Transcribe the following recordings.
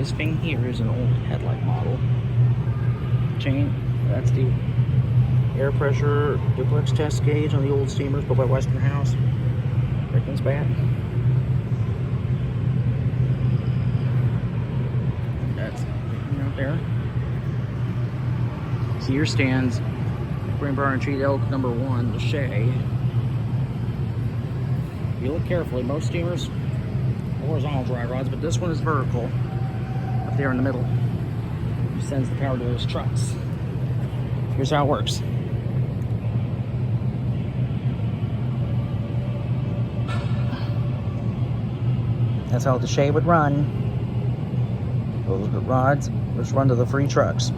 this thing here is an old headlight model. Chain, that's the air pressure duplex test gauge on the old steamers built by Westinghouse. Brightman's bat. That's out there. Here stands Green Bar and Cheat Elk number 1, the Shay. If you look carefully, most steamers are horizontal dry rods, but this one is vertical up there in the middle. It sends the power to those trucks. Here's how it works. That's how the Shay would run. Those rods just run to the free trucks.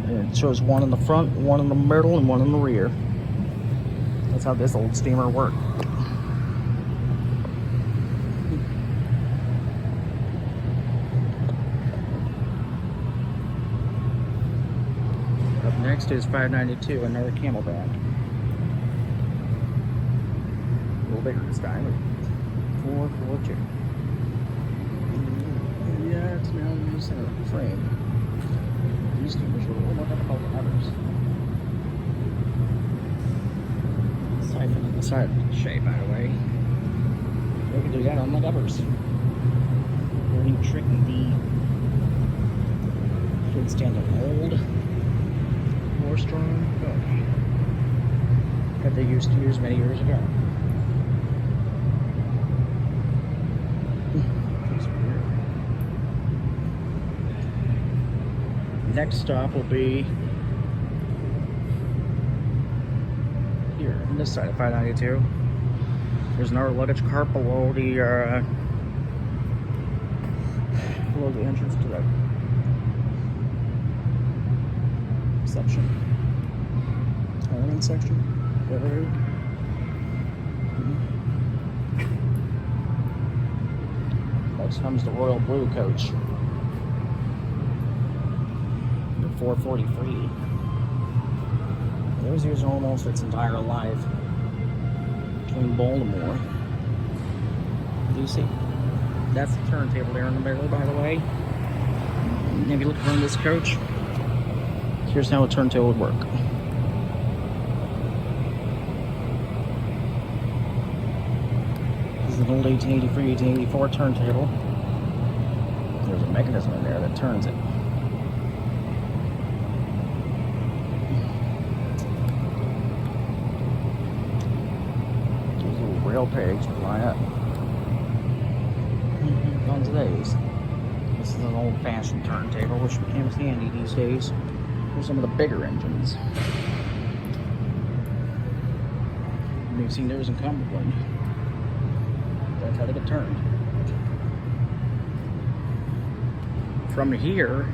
And it shows one in the front, one in the middle, and one in the rear. That's how this old steamer worked. Up next is 592, another Camelback. A little bigger this time. 442. Yeah, it's now in the center of the frame. These steamers are a little more difficult than others. Siphon on the side of the Shay, by the way. We can do that on the levers. Very tricky. Should stand on old. More strong. Okay. That they used to use many years ago. Next stop will be here on this side of 592. There's another luggage cart below the entrance to the section, element section. Whatever. Next comes the Royal Blue coach. 443. It was used almost its entire life between Baltimore. Do you see? That's the turntable there in the middle, by the way. And if you look around this coach, here's how a turntable would work. This is an old 1883, 1884 turntable. There's a mechanism in there that turns it. Rail pegs would line up on today's. This is an old-fashioned turntable, which becomes handy these days for some of the bigger engines. You've seen those in Cumberland. That's how they get turned. From here,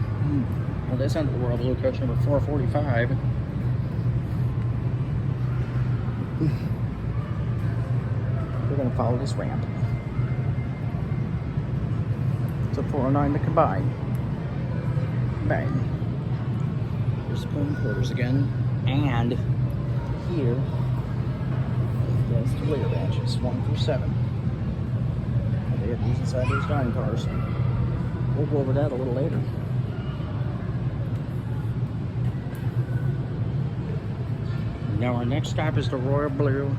on this end of the Royal Blue coach number 445. We're going to follow this ramp. It's a 409 to combine. Bang. Here's the pulling quarters again. And here, there's the rear branches, 1 through 7. And they have these inside those dining cars. We'll go over that a little later. Now our next stop is the Royal Blue,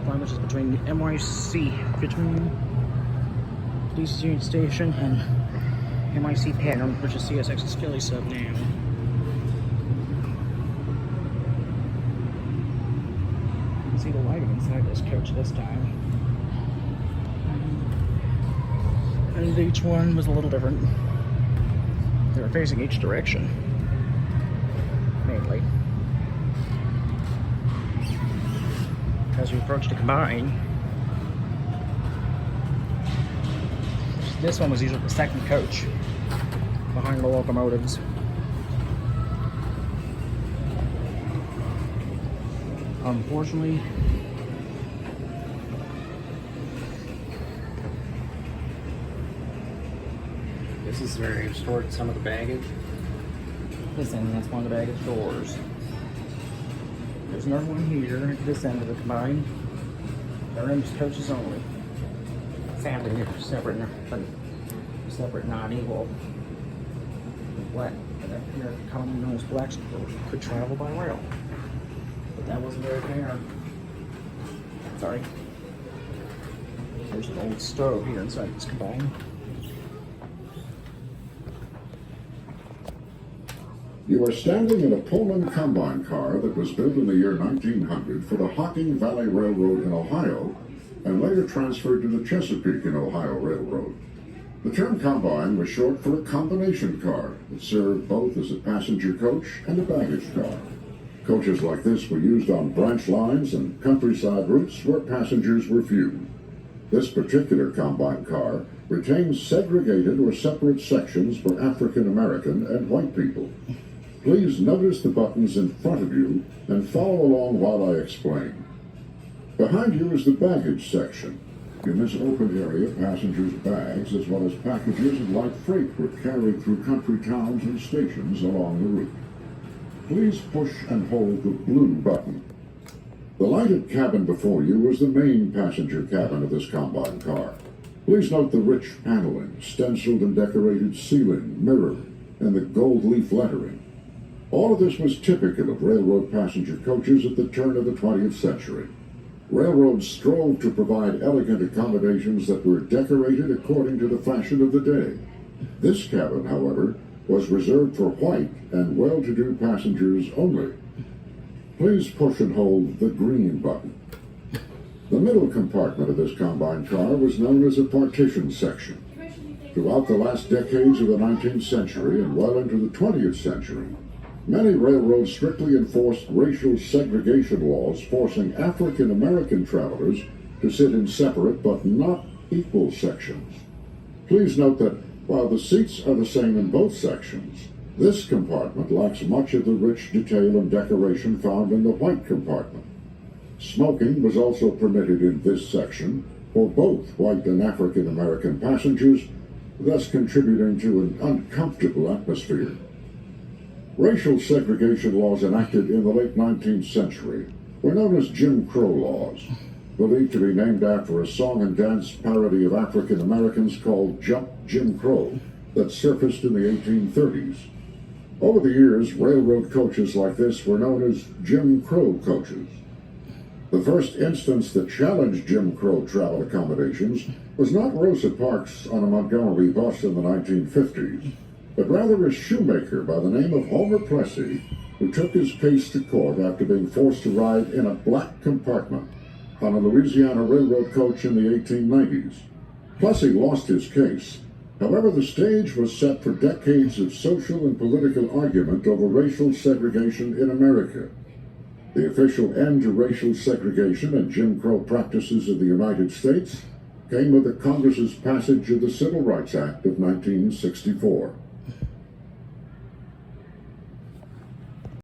which is between NYC, between DC Union Station and NYC Pattern, which is CSX's Philly sub now. You can see the lighting inside this coach this time. And each one was a little different. They were facing each direction, mainly. As we approach the combine, this one was usually the second coach behind the locomotives. Unfortunately, this is where they've stored some of the baggage. This end, that's one of the baggage doors. There's another one here at this end of the combine. They're in coaches only. Family here, separate and everything. separate, not equal. What? Here, commonly known as black people could travel by rail. But that wasn't very fair. Sorry. There's an old stove here inside this combine. You are standing in a Pullman combine car that was built in the year 1900 for the Hocking Valley Railroad in Ohio and later transferred to the Chesapeake and Ohio Railroad. The term combine was short for a combination car that served both as a passenger coach and a baggage car. Coaches like this were used on branch lines and countryside routes where passengers were few. This particular combine car retains segregated or separate sections for African American and white people. Please notice the buttons in front of you and follow along while I explain. Behind you is the baggage section. In this open area, passengers' bags as well as packages and light freight were carried through country towns and stations along the route. Please push and hold the blue button. The lighted cabin before you was the main passenger cabin of this combine car. Please note the rich paneling, stenciled and decorated ceiling, mirror, and the gold leaf lettering. All of this was typical of railroad passenger coaches at the turn of the 20th century. Railroads strove to provide elegant accommodations that were decorated according to the fashion of the day. This cabin, however, was reserved for white and well-to-do passengers only. Please push and hold the green button. The middle compartment of this combine car was known as a partition section. Throughout the last decades of the 19th century and well into the 20th century, many railroads strictly enforced racial segregation laws, forcing African American travelers to sit in separate but not equal sections. Please note that while the seats are the same in both sections, this compartment lacks much of the rich detail and decoration found in the white compartment. Smoking was also permitted in this section for both white and African American passengers, thus contributing to an uncomfortable atmosphere. Racial segregation laws enacted in the late 19th century were known as Jim Crow laws, believed to be named after a song and dance parody of African Americans called Jump Jim Crow that surfaced in the 1830s. Over the years, railroad coaches like this were known as Jim Crow coaches. The first instance that challenged Jim Crow travel accommodations was not Rosa Parks on a Montgomery bus in the 1950s, but rather a shoemaker by the name of Homer Plessy, who took his case to court after being forced to ride in a black compartment on a Louisiana railroad coach in the 1890s. Plessy lost his case. However, the stage was set for decades of social and political argument over racial segregation in America. The official end to racial segregation and Jim Crow practices of the United States came with the Congress's passage of the Civil Rights Act of 1964.